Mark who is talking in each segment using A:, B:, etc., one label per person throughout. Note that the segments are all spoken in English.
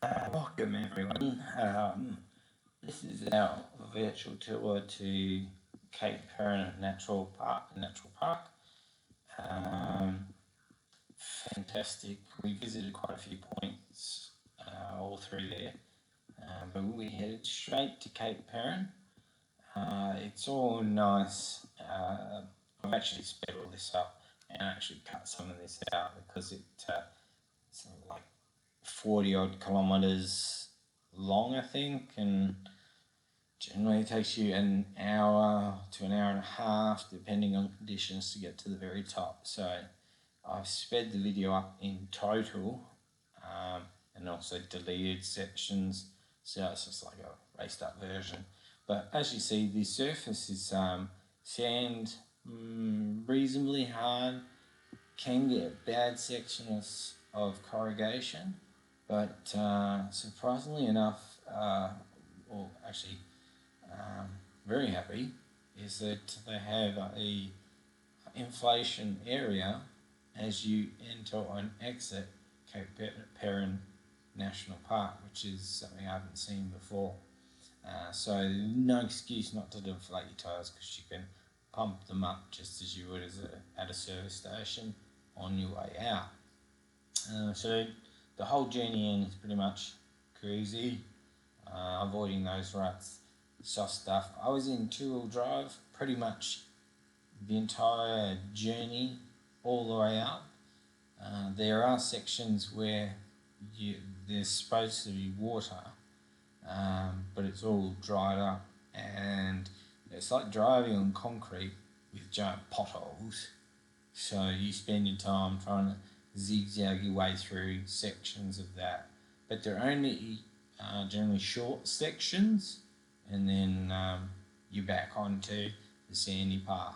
A: Welcome everyone. This is our virtual tour to Cape Peron Natural Park. Fantastic. We visited quite a few points all through there, but we headed straight to Cape Peron. It's all nice. I've actually sped all this up and actually cut some of this out because it's like 40 odd kilometres long, I think, and generally it takes you an hour to an hour and a half depending on conditions to get to the very top. So I've sped the video up in total, and also deleted sections, so it's just like a raced up version. But as you see, the surface is sand, reasonably hard, can get bad sections of corrugation, but surprisingly enough, or actually very happy, is that they have a inflation area as you enter and exit Cape Peron National Park, which is something I haven't seen before. So no excuse not to deflate your tyres, because you can pump them up just as you would at a service station on your way out. So the whole journey in is pretty much cruisy, avoiding those ruts, soft stuff. I was in two-wheel drive pretty much the entire journey all the way up. There are sections where there's supposed to be water, but it's all dried up, and it's like driving on concrete with giant potholes. So you spend your time trying to zigzag your way through sections of that, but they're only generally short sections, and then you're back onto the sandy path.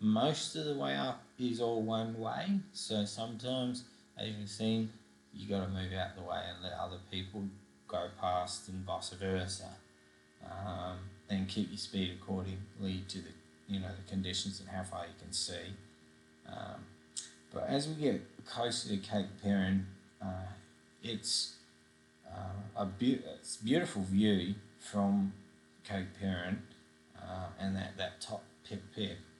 A: Most of the way up is all one way, so sometimes, as you've seen, you got to move out the way and let other people go past, and vice versa, and keep your speed accordingly to the conditions and how far you can see. But as we get closer to Cape Peron, it's a beautiful view from Cape Peron, and that top pip.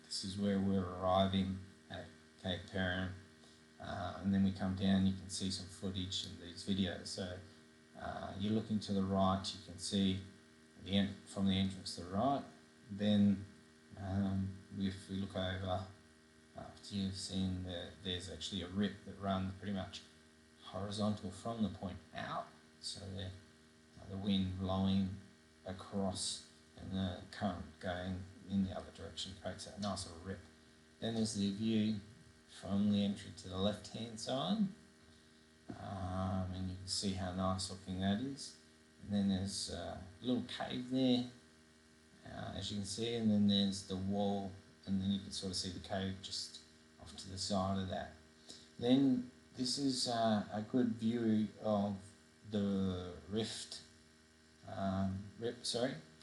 A: This is where we're arriving at Cape Peron, and then we come down. You can see some footage in these videos. So you're looking to the right, you can see from the entrance to the right. Then if we look over, after you've seen there's actually a rip that runs pretty much horizontal from the point out, so the wind blowing across and the current going in the other direction creates that nice little rip. Then there's the view from the entry to the left hand side, and you can see how nice looking that is. And then there's a little cave there, as you can see, and then there's the wall, and then you can sort of see the cave just off to the side of that. Then this is a good view of the rip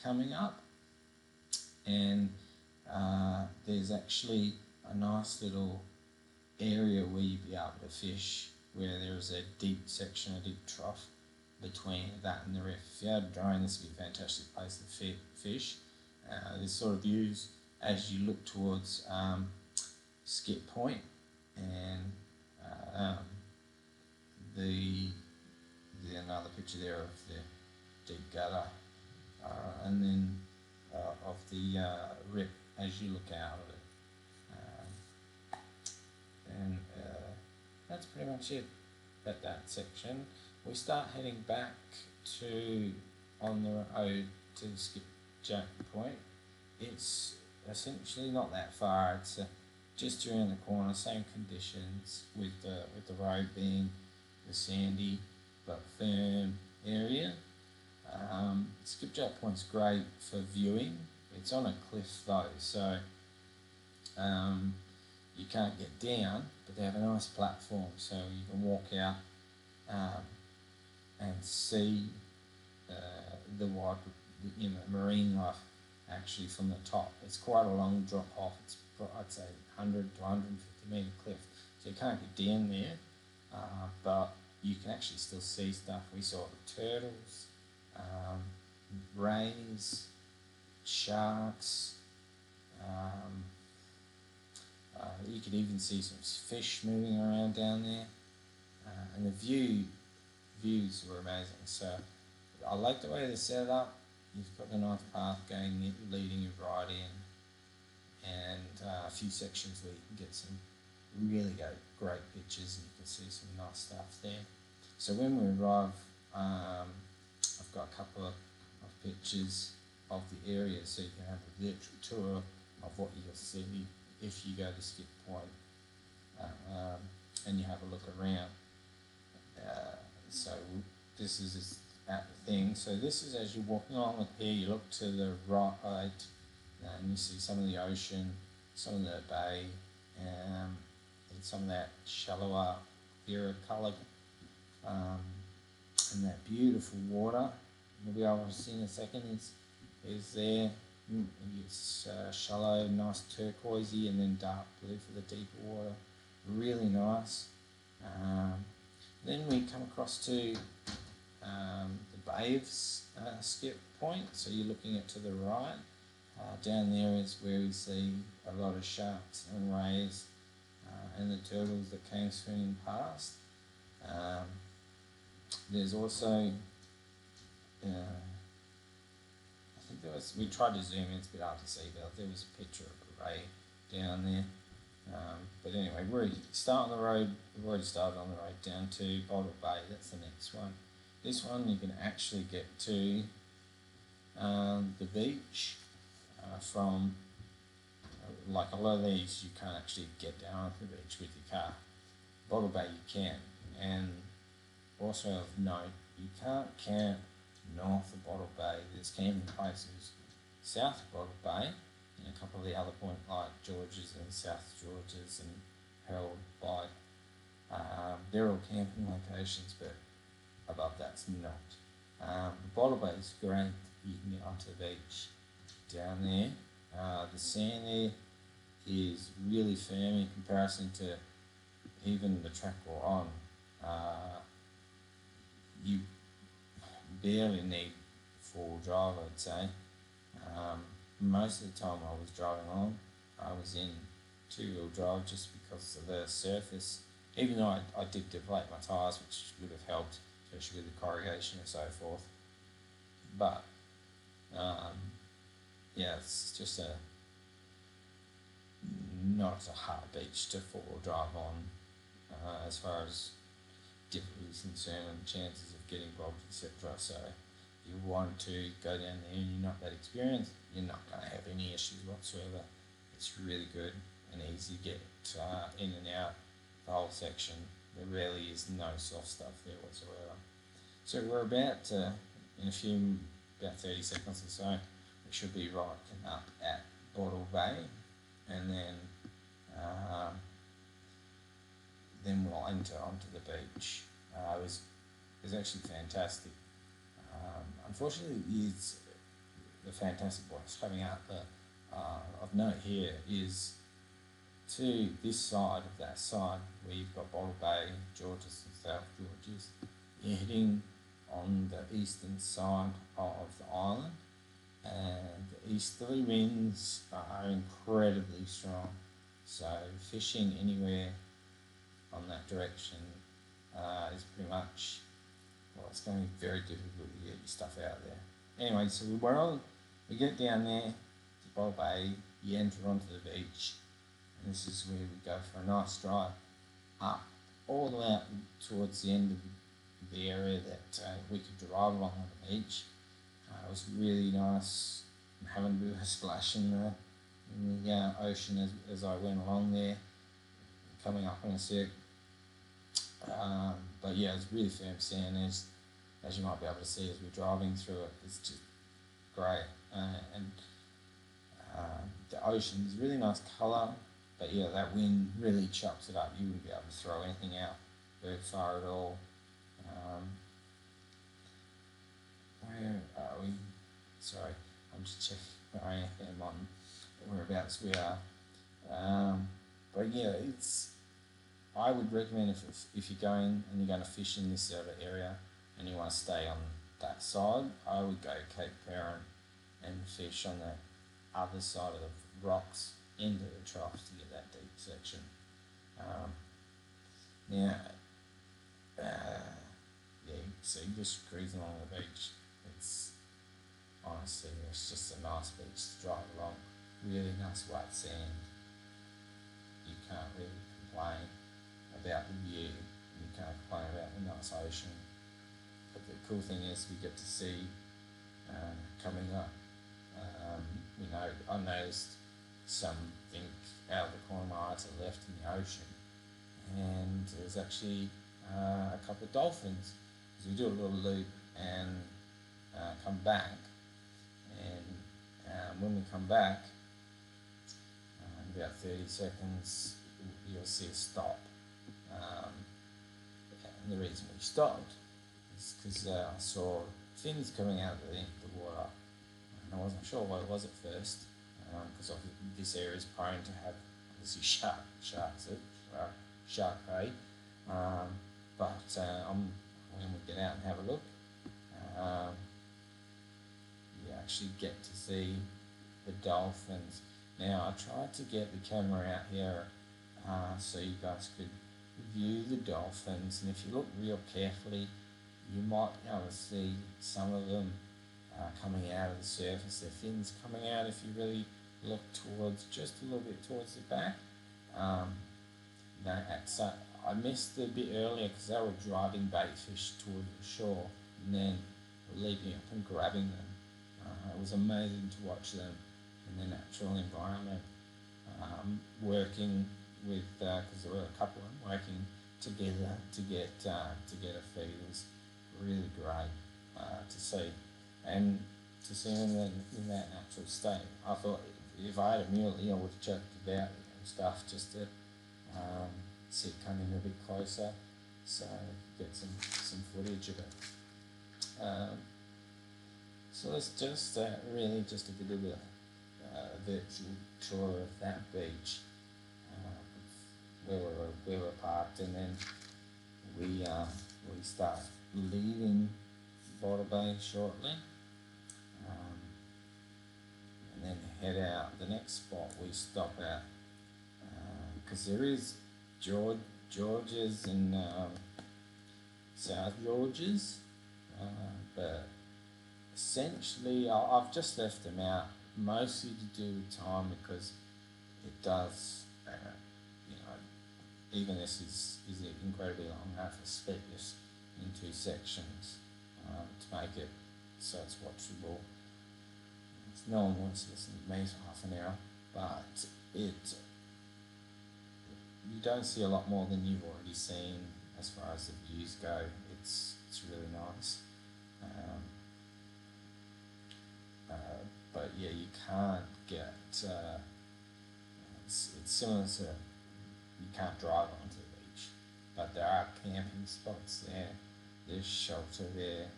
A: coming up, and there's actually a nice little area where you'd be able to fish, where there's a deep section, a deep trough between that and the reef. If you had a drone, this would be a fantastic place to fish. This sort of views as you look towards Skip Point, and the another picture there of the deep gutter, and then of the rip as you look out of it. And that's pretty much it at that section. We start heading back on the road to Skipjack Point. It's essentially not that far. It's just around the corner, same conditions, with the road being the sandy but firm area. Skipjack Point's great for viewing. It's on a cliff though, so you can't get down, but they have a nice platform, so you can walk out and see the wide, marine life actually from the top. It's quite a long drop off. It's, I'd say, 100 to 150 metre cliff, so you can't get down there, but you can actually still see stuff. We saw the turtles, rays, sharks. You could even see some fish moving around down there, and the views were amazing. So I like the way they set it up. You've got a nice path going, leading you right in, and a few sections where you can get some really great pictures, and you can see some nice stuff there. So when we arrive, I've got a couple of pictures of the area, so you can have a virtual tour of what you'll see if you go to Skip Point, and you have a look around. So this is at the thing. So this is as you're walking along the pier, you look to the right, and you see some of the ocean, some of the bay, and some of that shallower, clearer coloured, and that beautiful water. You'll be able to see in a second is there. It's shallow, nice turquoisey, and then dark blue for the deeper water. Really nice. Then we come across to the Bay of Skip Point. So you're looking at to the right. Down there is where we see a lot of sharks and rays, and the turtles that came swimming past. There's also, I think there was, we tried to zoom in, it's a bit hard to see, but there was a picture of a ray down there. But anyway, we've already started on the road down to Bottle Bay. That's the next one. This one you can actually get to the beach from, like a lot of these you can't actually get down to the beach with your car. Bottle Bay you can, and also of note, you can't camp north of Bottle Bay. There's camping places south of Bottle Bay, and a couple of the other points like George's and South George's and Herald, Bight. They're all camping locations, but above that's not. Bottle Bay is great. You can get onto the beach down there. The sand there is really firm in comparison to even the track we're on. You barely need four-wheel drive, I'd say. Most of the time I was driving on, I was in two-wheel drive just because of the surface. Even though I did deflate my tyres, which would have helped, especially with the corrugation and so forth. But yeah, it's just not a hard beach to four-wheel drive on, as far as difficulties concerned and chances of getting bogged, etc. So if you want to go down there and you're not that experienced, you're not going to have any issues whatsoever. It's really good and easy to get in and out the whole section. There really is no soft stuff there whatsoever. So we're about to, in about 30 seconds or so, we should be right up at Bottle Bay, and then we'll enter onto the beach. It was actually fantastic. Unfortunately, the fantastic what's coming out of note here is to this side of that side where you've got Bottle Bay, George's and South George's. You're hitting on the eastern side of the island, and the easterly winds are incredibly strong. So fishing anywhere on that direction is pretty much, well, it's going to be very difficult to get your stuff out there. Anyway, so we get down there to Bottle Bay, you enter onto the beach, and this is where we go for a nice drive up all the way out towards the end of the area that we could drive along on the beach. It was really nice having a bit of a splash in the ocean as I went along there, coming up in a sec. But yeah, it's really firm sand, as you might be able to see as we're driving through it. It's just great, and the ocean is really nice colour, but yeah, that wind really chops it up. You wouldn't be able to throw anything out very far at all. Where are we? Sorry, I'm just checking where I am on whereabouts we are. But yeah, it's I would recommend if you're going and you're going to fish in this sort of area and you want to stay on that side, I would go Cape Peron and fish on the other side of the rocks into the troughs to get that deep section. Now, yeah, so you just cruising along the beach. It's honestly, it's just a nice beach to drive along. Really nice white sand. You can't really complain about the view. You can't complain about the nice ocean. But the cool thing is we get to see coming up. I noticed something out of the corner of my eye to the left in the ocean, and there's actually a couple of dolphins. So we do a little loop and come back, and when we come back, in about 30 seconds, you'll see a stop. And the reason we stopped is because I saw fins coming out of the water, and I wasn't sure what it was at first, because this area is prone to have obviously shark prey. But when we get out and have a look, you actually get to see the dolphins. Now, I tried to get the camera out here so you guys could view the dolphins, and if you look real carefully, you might be able to see some of them coming out of the surface. Their fins coming out if you really look towards, just a little bit towards the back. So I missed a bit earlier because they were driving bait fish towards the shore and then leaping up and grabbing them. It was amazing to watch them in the natural environment, working with, because there were a couple of them working together to get a feed. It was really great to see, and to see them in that natural state. I thought if I had a muley, I would have checked it out and stuff just to see it come in a bit closer, so get some footage of it. So let's just really just a bit of a virtual tour of that beach where we were parked, and then we start leaving Border Bay shortly, and then head out. The next spot we stop at, because there is Georges and South Georges, but essentially I've just left them out mostly to do with time, because it does, even this is incredibly long. I have to split this in 2 sections to make it so it's watchable. No one wants to listen to me for half an hour, but you don't see a lot more than you've already seen as far as the views go. It's really nice. But yeah, you can't get, it's similar to, you can't drive onto the beach, but there are camping spots there, there's shelter there,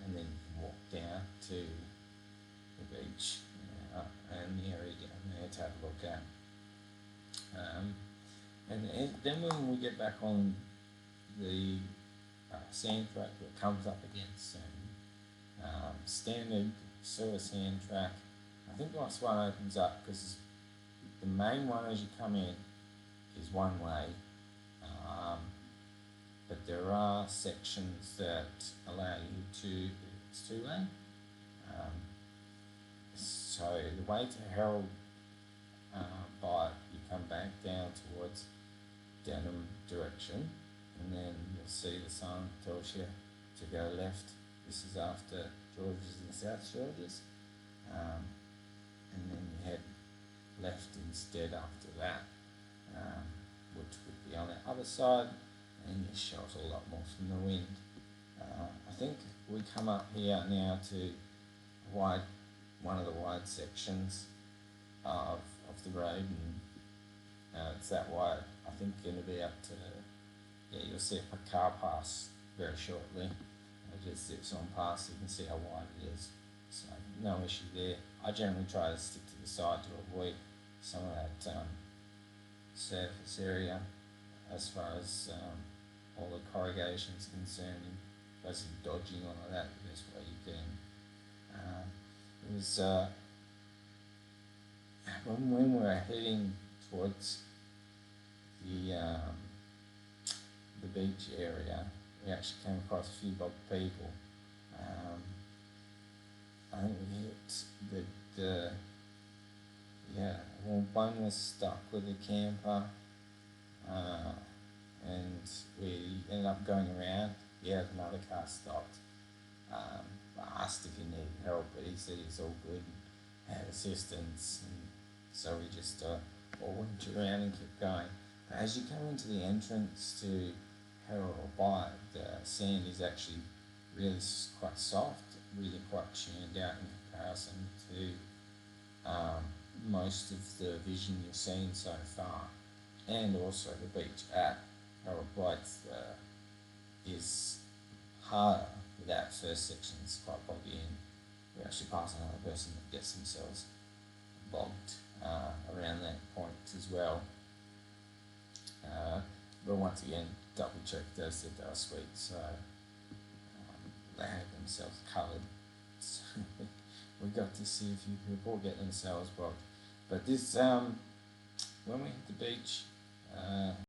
A: and then you can walk down to the beach and the area down there to have a look at. And then when we get back on the sand track that comes up against standard sort of sand track, I think once one opens up, because the main one as you come in is one way, but there are sections that allow you to, it's 2-lane. So the way to Herald, Bight, you come back down towards Denham direction, and then you'll see the sign tells you to go left. This is after Georges and South Georges, and then you head left instead after that, which would be on the other side, and you're sheltered a lot more from the wind. I think we come up here now to one of the wide sections of the road, and it's that wide. I think going to be up to, you'll see a car pass very shortly. It just zips on past, you can see how wide it is, so no issue there. I generally try to stick to the side to avoid some of that surface area. as far as all the corrugation is concerned, and basically dodging all of that the best way you can. It was when we were heading towards the beach area, we actually came across a few Bob people. I think we hit well, one was stuck with a camper, and we ended up going around. We had another car stopped. I asked if he needed help, but he said he's all good and had assistance, and so we just all went around and kept going. But as you come into the entrance to Herald or Bight, the sand is actually really quite soft, really quite tuned out in comparison to most of the vision you've seen so far. And also the beach at Herald Bight is harder. That first section is quite boggy, and we actually pass another person that gets themselves bogged around that point as well. But once again, double checked, they said they were sweet, so they had themselves covered. So we got to see a few people get themselves bogged. But this, when we hit the beach,